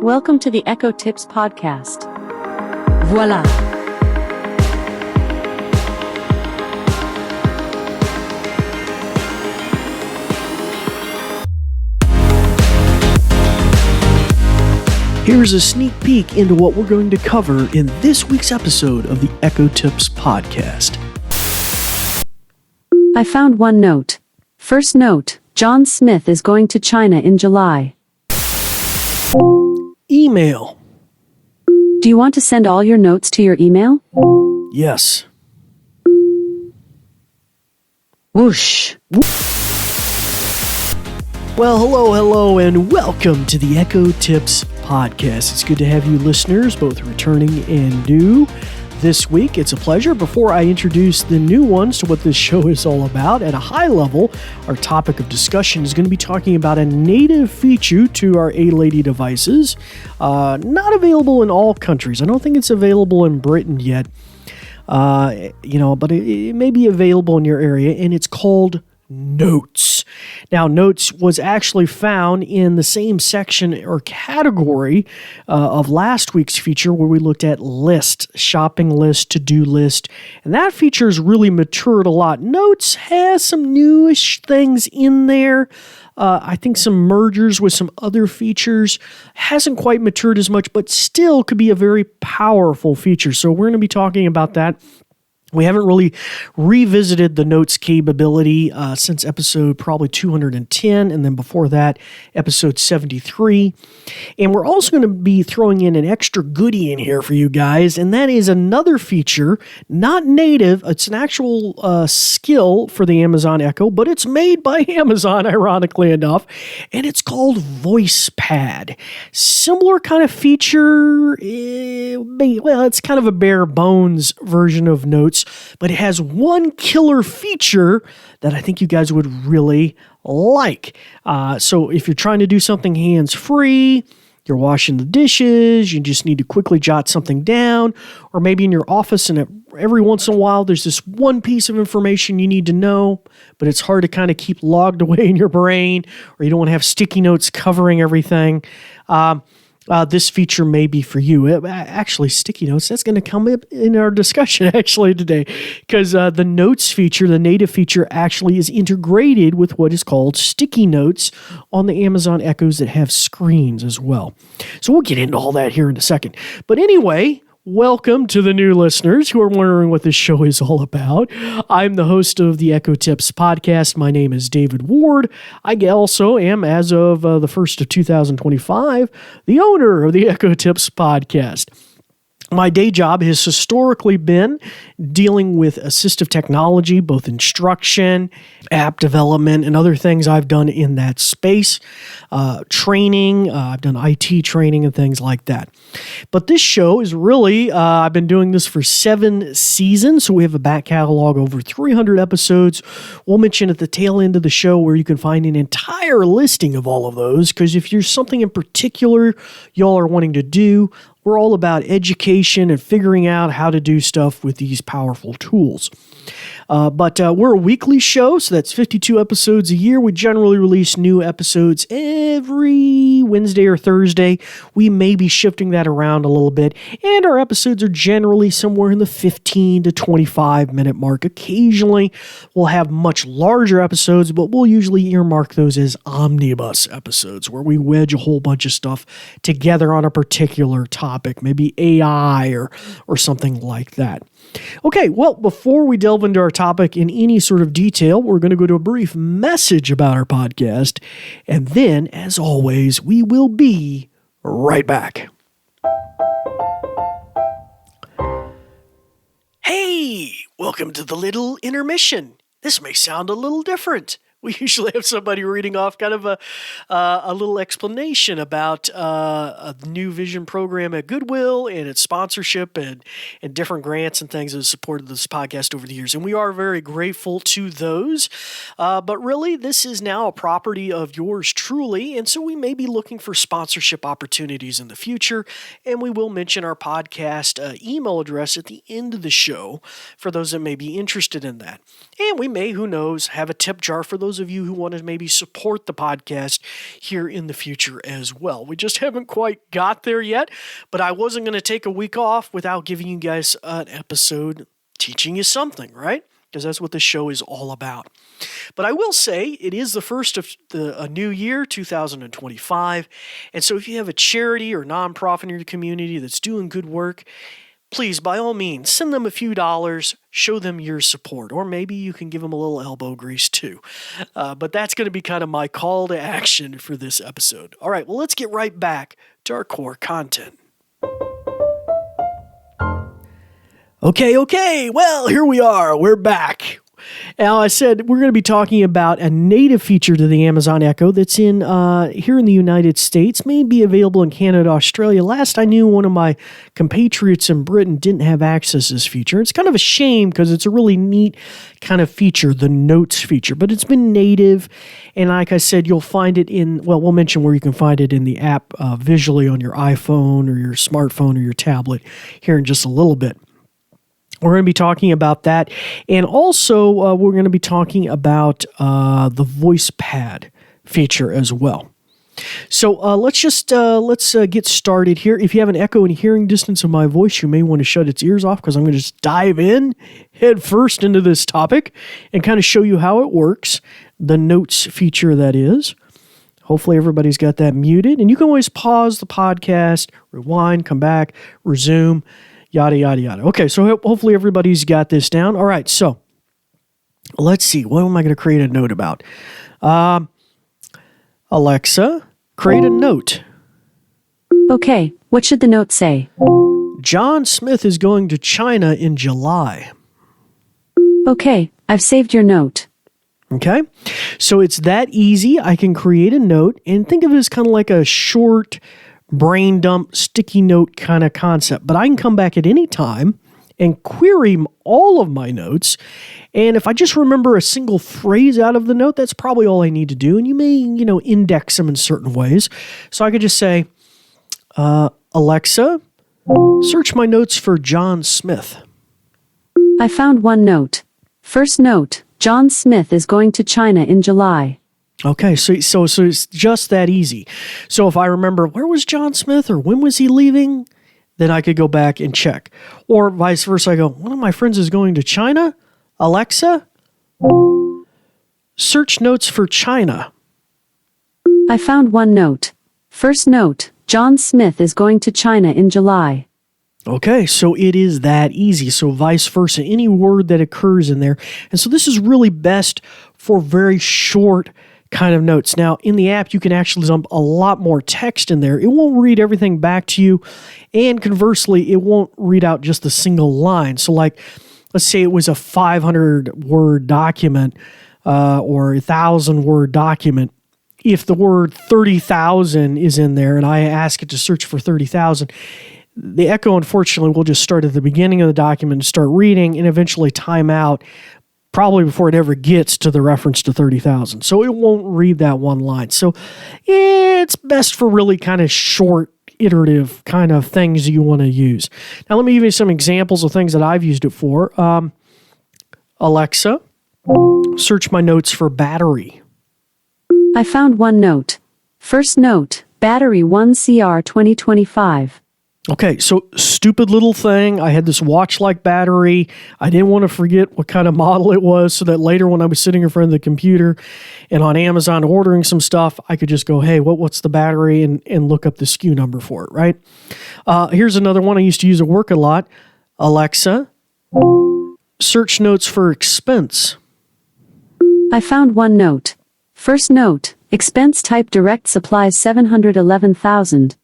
Welcome to the Echo Tips podcast. Voila! Here's a sneak peek into what we're going to cover in this week's episode of the Echo Tips podcast. I found one note. First note, John Smith is going to China in July. Email. Do you want to send all your notes to your email? Yes. Whoosh. Well, hello, and welcome to the Echo Tips podcast. It's good to have you listeners, both returning and new. This week, it's a pleasure. Before I introduce the new ones to what this show is all about, at a high level, our topic of discussion is going to be talking about a native feature to our A-Lady devices. Not available in all countries. I don't think it's available in Britain yet, but it may be available in your area, and it's called Notes. Now, Notes was actually found in the same section or category of last week's feature where we looked at list, shopping list, to-do list, and that feature has really matured a lot. Notes has some newish things in there. I think some mergers with some other features. Hasn't quite matured as much, but still could be a very powerful feature. So we're going to be talking about that. We haven't really revisited the Notes capability since episode probably 210, and then before that, episode 73. And we're also going to be throwing in an extra goodie in here for you guys, and that is another feature, not native. It's an actual skill for the Amazon Echo, but it's made by Amazon, ironically enough, and it's called VoicePad. Similar kind of feature. It's kind of a bare bones version of Notes, but it has one killer feature that I think you guys would really like. So if you're trying to do something hands-free, you're washing the dishes, you just need to quickly jot something down, or maybe in your office and every once in a while there's this one piece of information you need to know, but it's hard to kind of keep logged away in your brain, or you don't want to have sticky notes covering everything. This feature may be for you. Actually, sticky notes, that's going to come up in our discussion actually today, because the Notes feature, the native feature, actually is integrated with what is called sticky notes on the Amazon Echoes that have screens as well. So we'll get into all that here in a second. But anyway, welcome to the new listeners who are wondering what this show is all about. I'm the host of the Echo Tips podcast. My name is David Ward. I also am, as of the 1st of 2025, the owner of the Echo Tips podcast. My day job has historically been dealing with assistive technology, both instruction, app development, and other things I've done in that space. Training, I've done IT training and things like that. But this show is really, I've been doing this for 7 seasons, so we have a back catalog over 300 episodes. We'll mention at the tail end of the show where you can find an entire listing of all of those, because if there's something in particular y'all are wanting to do, we're all about education and figuring out how to do stuff with these powerful tools. But we're a weekly show, so that's 52 episodes a year. We generally release new episodes every Wednesday or Thursday. We may be shifting that around a little bit, and our episodes are generally somewhere in the 15 to 25 minute mark. Occasionally, we'll have much larger episodes, but we'll usually earmark those as omnibus episodes, where we wedge a whole bunch of stuff together on a particular topic, maybe AI or something like that. Okay, well, before we delve into our topic in any sort of detail, we're going to go to a brief message about our podcast, and then, as always, we will be right back. Hey, welcome to the little intermission. This may sound a little different. We usually have somebody reading off kind of a little explanation about a new vision program at Goodwill and its sponsorship and different grants and things that have supported this podcast over the years. And we are very grateful to those. But really, this is now a property of yours truly. And so we may be looking for sponsorship opportunities in the future. And we will mention our podcast email address at the end of the show for those that may be interested in that. And we may, who knows, have a tip jar for those those of you who want to maybe support the podcast here in the future as well. We just haven't quite got there yet, but I wasn't going to take a week off without giving you guys an episode teaching you something, right? Because that's what this show is all about. But I will say it is the first of a new year, 2025. And so if you have a charity or nonprofit in your community that's doing good work, please, by all means, send them a few dollars, show them your support, or maybe you can give them a little elbow grease too. But that's going to be kind of my call to action for this episode. All right, well, let's get right back to our core content. Okay, well, here we are. We're back. Now, I said we're going to be talking about a native feature to the Amazon Echo that's in here in the United States, may be available in Canada, Australia. Last I knew, one of my compatriots in Britain didn't have access to this feature. It's kind of a shame because it's a really neat kind of feature, the Notes feature, but it's been native. And like I said, you'll find it we'll mention where you can find it in the app visually on your iPhone or your smartphone or your tablet here in just a little bit. We're going to be talking about that, and also we're going to be talking about the voice pad feature as well. So let's get started here. If you have an echo in hearing distance of my voice, you may want to shut its ears off because I'm going to just dive in head first into this topic and kind of show you how it works, the Notes feature that is. Hopefully everybody's got that muted, and you can always pause the podcast, rewind, come back, resume. Yada, yada, yada. Okay, so hopefully everybody's got this down. All right, so let's see. What am I going to create a note about? Alexa, create a note. Okay, what should the note say? John Smith is going to China in July. Okay, I've saved your note. Okay, so it's that easy. I can create a note and think of it as kind of like a short brain dump, sticky note kind of concept. But I can come back at any time and query all of my notes. And if I just remember a single phrase out of the note, that's probably all I need to do. And you may, index them in certain ways. So I could just say, Alexa, search my notes for John Smith. I found one note. First note, John Smith is going to China in July. Okay, so it's just that easy. So if I remember, where was John Smith or when was he leaving, then I could go back and check. Or vice versa, I go, one of my friends is going to China. Alexa, search notes for China. I found one note. First note, John Smith is going to China in July. Okay, so it is that easy. So vice versa, any word that occurs in there. And so this is really best for very short kind of notes. Now, in the app, you can actually dump a lot more text in there. It won't read everything back to you, and conversely, it won't read out just a single line. So like, let's say it was a 500-word document or a 1,000-word document. If the word 30,000 is in there and I ask it to search for 30,000, the Echo, unfortunately, will just start at the beginning of the document and start reading and eventually time out probably before it ever gets to the reference to 30,000. So it won't read that one line. So it's best for really kind of short, iterative kind of things you want to use. Now, let me give you some examples of things that I've used it for. Alexa, search my notes for battery. I found one note. First note, battery 1CR 2025. Okay, so stupid little thing. I had this watch-like battery. I didn't want to forget what kind of model it was so that later when I was sitting in front of the computer and on Amazon ordering some stuff, I could just go, hey, what's the battery and look up the SKU number for it, right? Here's another one I used to use at work a lot. Alexa, search notes for expense. I found one note. First note, expense type direct supplies 711,000.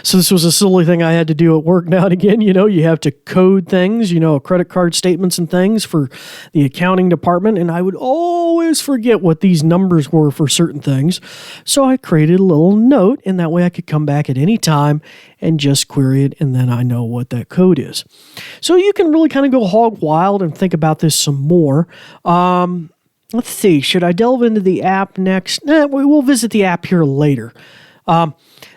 So this was a silly thing I had to do at work now and again. You have to code things, credit card statements and things for the accounting department. And I would always forget what these numbers were for certain things. So I created a little note, and that way I could come back at any time and just query it, and then I know what that code is. So you can really kind of go hog wild and think about this some more. Let's see. Should I delve into the app next? We'll visit the app here later.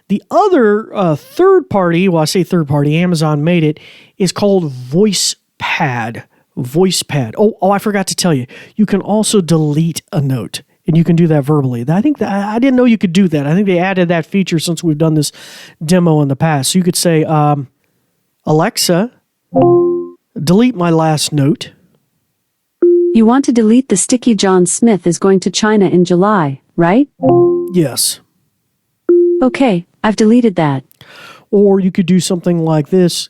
The other third party, well, I say third party, Amazon made it, is called VoicePad. VoicePad. Oh, I forgot to tell you. You can also delete a note, and you can do that verbally. I think that I didn't know you could do that. I think they added that feature since we've done this demo in the past. So you could say, Alexa, delete my last note. You want to delete the sticky John Smith is going to China in July, right? Yes. Okay, I've deleted that. Or you could do something like this.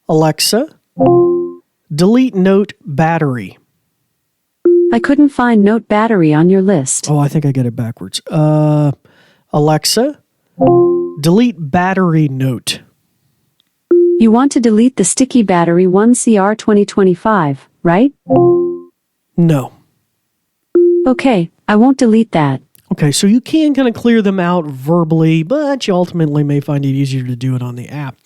Alexa, delete note battery. I couldn't find note battery on your list. Oh, I think I get it backwards. Alexa, delete battery note. You want to delete the sticky battery 1CR 2025, right? No. Okay, I won't delete that. Okay, so you can kind of clear them out verbally, but you ultimately may find it easier to do it on the app.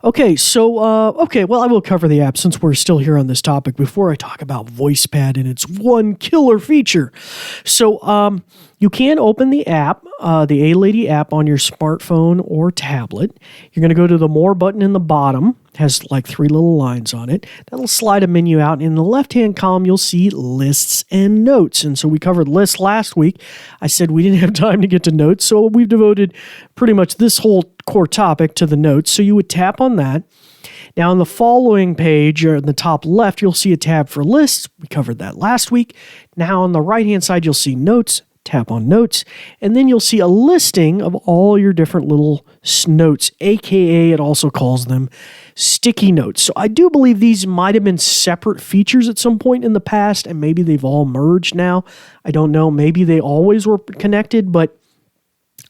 Okay, so, well, I will cover the app since we're still here on this topic before I talk about VoicePad and its one killer feature. So, you can open the app, the A-Lady app on your smartphone or tablet. You're going to go to the More button in the bottom. It has like 3 little lines on it. That'll slide a menu out. In the left-hand column, you'll see lists and notes. And so we covered lists last week. I said we didn't have time to get to notes, so we've devoted pretty much this whole core topic to the notes. So you would tap on that. Now, on the following page, or in the top left, you'll see a tab for lists. We covered that last week. Now, on the right-hand side, you'll see notes. Tap on notes, and then you'll see a listing of all your different little notes, aka it also calls them sticky notes. So I do believe these might have been separate features at some point in the past, and maybe they've all merged now. I don't know. Maybe they always were connected, but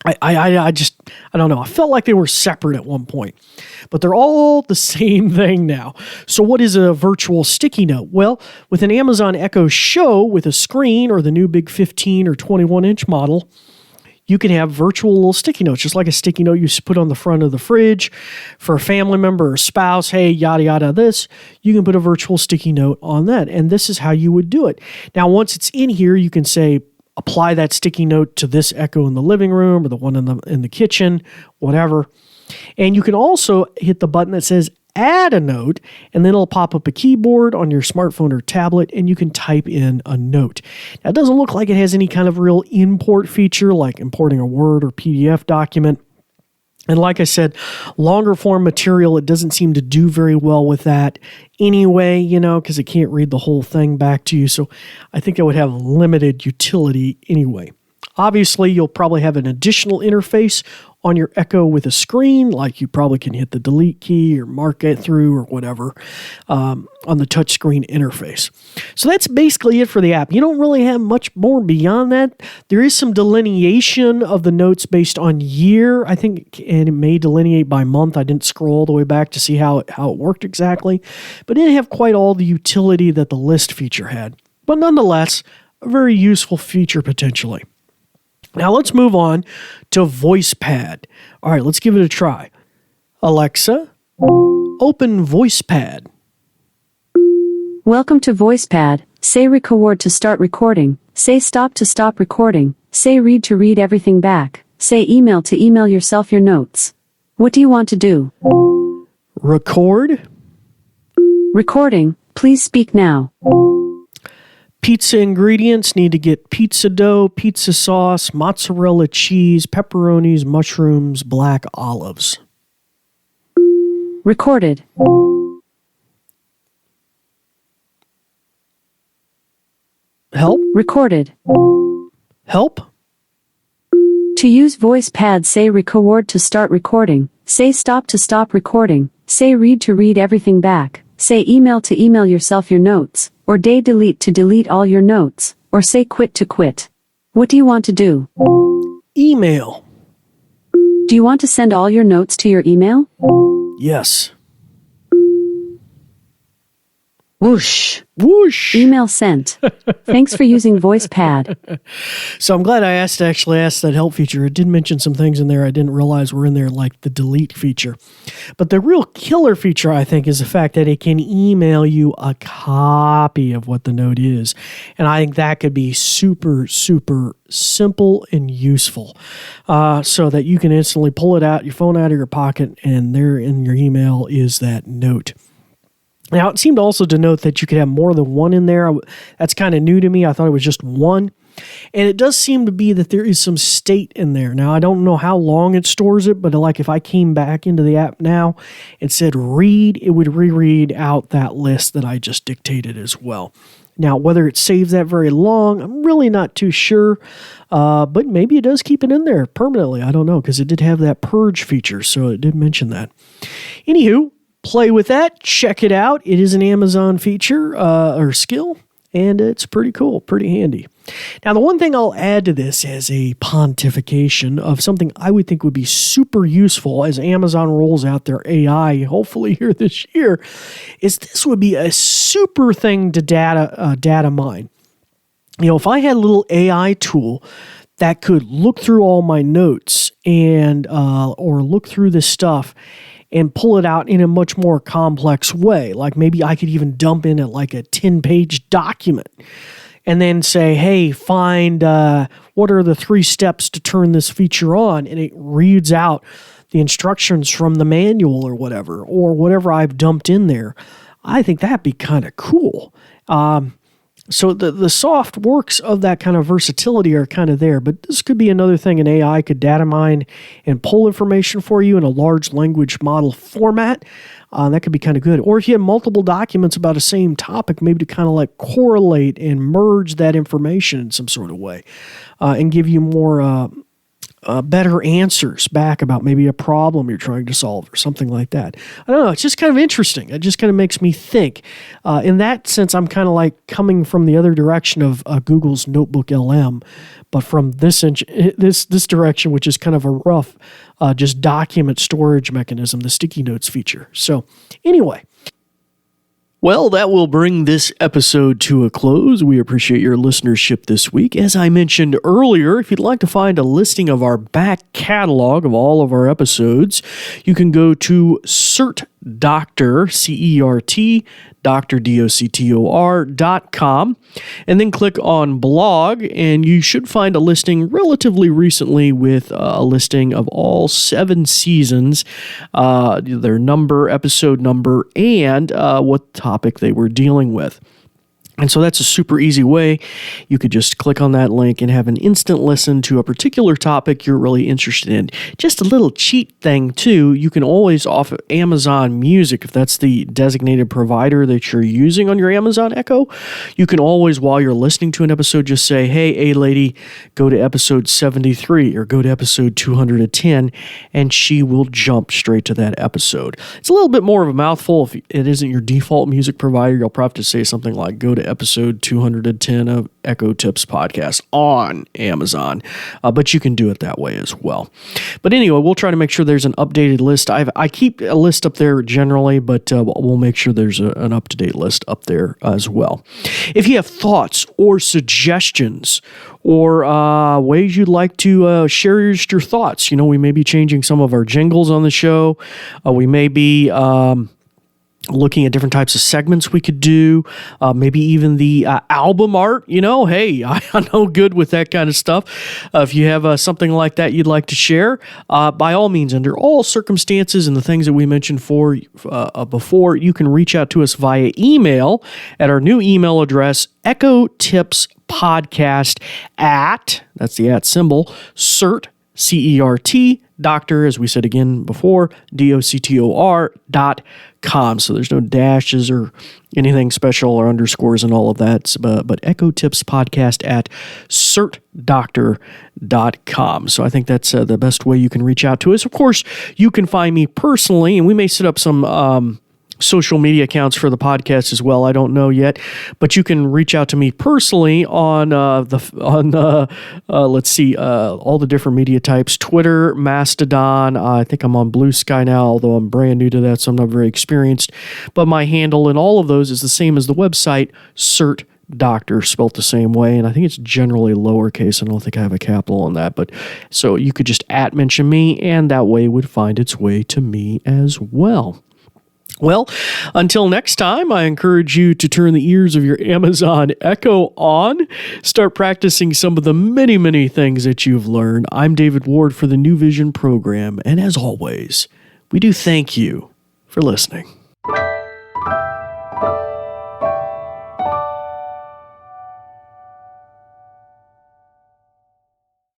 I don't know. I felt like they were separate at one point, but they're all the same thing now. So what is a virtual sticky note? Well, with an Amazon Echo Show with a screen or the new big 15 or 21-inch model, you can have virtual little sticky notes, just like a sticky note you put on the front of the fridge for a family member or spouse. Hey, yada, yada, this. You can put a virtual sticky note on that, and this is how you would do it. Now, once it's in here, you can say, apply that sticky note to this Echo in the living room or the one in the kitchen, whatever. And you can also hit the button that says add a note, and then it'll pop up a keyboard on your smartphone or tablet, and you can type in a note. Now, it doesn't look like it has any kind of real import feature like importing a Word or PDF document. And like I said, longer form material, it doesn't seem to do very well with that anyway, because it can't read the whole thing back to you. So I think it would have limited utility anyway. Obviously, you'll probably have an additional interface on your Echo with a screen, like you probably can hit the delete key or mark it through or whatever on the touchscreen interface. So that's basically it for the app. You don't really have much more beyond that. There is some delineation of the notes based on year, I think, and it may delineate by month. I didn't scroll all the way back to see how it worked exactly, but it didn't have quite all the utility that the list feature had. But nonetheless, a very useful feature potentially. Now let's move on to VoicePad. All right, let's give it a try. Alexa, open VoicePad. Welcome to VoicePad. Say record to start recording. Say stop to stop recording. Say read to read everything back. Say email to email yourself your notes. What do you want to do? Record. Recording. Please speak now. Pizza ingredients need to get pizza dough, pizza sauce, mozzarella cheese, pepperonis, mushrooms, black olives. Recorded. Help? Recorded. Help? To use VoicePad, say record to start recording. Say stop to stop recording. Say read to read everything back. Say email to email yourself your notes. Or day delete to delete all your notes. Or say quit to quit. What do you want to do? Email. Do you want to send all your notes to your email? Yes. Whoosh. Whoosh. Email sent. Thanks for using VoicePad. So I'm glad I actually asked that help feature. It did mention some things in there I didn't realize were in there, like the delete feature. But the real killer feature, I think, is the fact that it can email you a copy of what the note is. And I think that could be super, super simple and useful, so that you can instantly pull it out, your phone out of your pocket, and there in your email is that note. Now, it seemed also to note that you could have more than one in there. That's kind of new to me. I thought it was just one. And it does seem to be that there is some state in there. Now, I don't know how long it stores it, but like if I came back into the app now and said read, it would reread out that list that I just dictated as well. Now, whether it saves that very long, I'm really not too sure, but maybe it does keep it in there permanently. I don't know, because it did have that purge feature, so it did mention that. Anywho, play with that, check it out. It is an Amazon feature or skill, and it's pretty cool, pretty handy. Now, the one thing I'll add to this as a pontification of something I would think would be super useful as Amazon rolls out their AI, hopefully here this year, is this would be a super thing to data mine. You know, if I had a little AI tool that could look through all my notes and or look through this stuff and pull it out in a much more complex way, like maybe I could even dump in like a 10-page document and then say, hey, find what are the 3 steps to turn this feature on, and it reads out the instructions from the manual or whatever I've dumped in there. I think that'd be kind of cool. So the soft works of that kind of versatility are kind of there, but this could be another thing an AI could data mine and pull information for you in a large language model format. That could be kind of good. Or if you have multiple documents about the same topic, maybe to kind of like correlate and merge that information in some sort of way and give you more better answers back about maybe a problem you're trying to solve or something like that. I don't know. It's just kind of interesting. It just kind of makes me think. In that sense, I'm kind of like coming from the other direction of Google's Notebook LM, but from this direction, which is kind of a rough just document storage mechanism, the sticky notes feature. So anyway. Well, that will bring this episode to a close. We appreciate your listenership this week. As I mentioned earlier, if you'd like to find a listing of our back catalog of all of our episodes, you can go to CertDoctor, C-E-R-T, Dr. DOCTOR.com, and then click on blog, and you should find a listing relatively recently with a listing of all 7 seasons, their number, episode number, and what topic they were dealing with. And so that's a super easy way. You could just click on that link and have an instant listen to a particular topic you're really interested in. Just a little cheat thing, too. You can always, off of Amazon Music, if that's the designated provider that you're using on your Amazon Echo, you can always, while you're listening to an episode, just say, hey, A-Lady, go to episode 73 or go to episode 210, and she will jump straight to that episode. It's a little bit more of a mouthful. If it isn't your default music provider, you'll probably have to say something like, go to episode 210 of Echo Tips Podcast on Amazon, but you can do it that way as well. But anyway, we'll try to make sure there's an updated list. I keep a list up there generally, but we'll make sure there's an up-to-date list up there as well. If you have thoughts or suggestions or ways you'd like to share your thoughts, we may be changing some of our jingles on the show. We may be looking at different types of segments we could do, maybe even the album art, hey, I'm no good with that kind of stuff. If you have something like that you'd like to share, by all means, under all circumstances and the things that we mentioned before, you can reach out to us via email at our new email address, ecotipspodcast at, that's the @ symbol, CERT, C-E-R-T, Doctor, as we said again before, DOCTOR.com. So there's no dashes or anything special or underscores and all of that, but ecotipspodcast at CertDoctor.com. So I think that's the best way you can reach out to us. Of course, you can find me personally, and we may set up some social media accounts for the podcast as well. I don't know yet, but you can reach out to me personally on all the different media types: Twitter, Mastodon. I think I'm on Blue Sky now, although I'm brand new to that, so I'm not very experienced. But my handle in all of those is the same as the website, CertDoctor, spelt the same way, and I think it's generally lowercase. I don't think I have a capital on that, but so you could just mention me, and that way it would find its way to me as well. Well, until next time, I encourage you to turn the ears of your Amazon Echo on. Start practicing some of the many, many things that you've learned. I'm David Ward for the New Vision program, and as always, we do thank you for listening.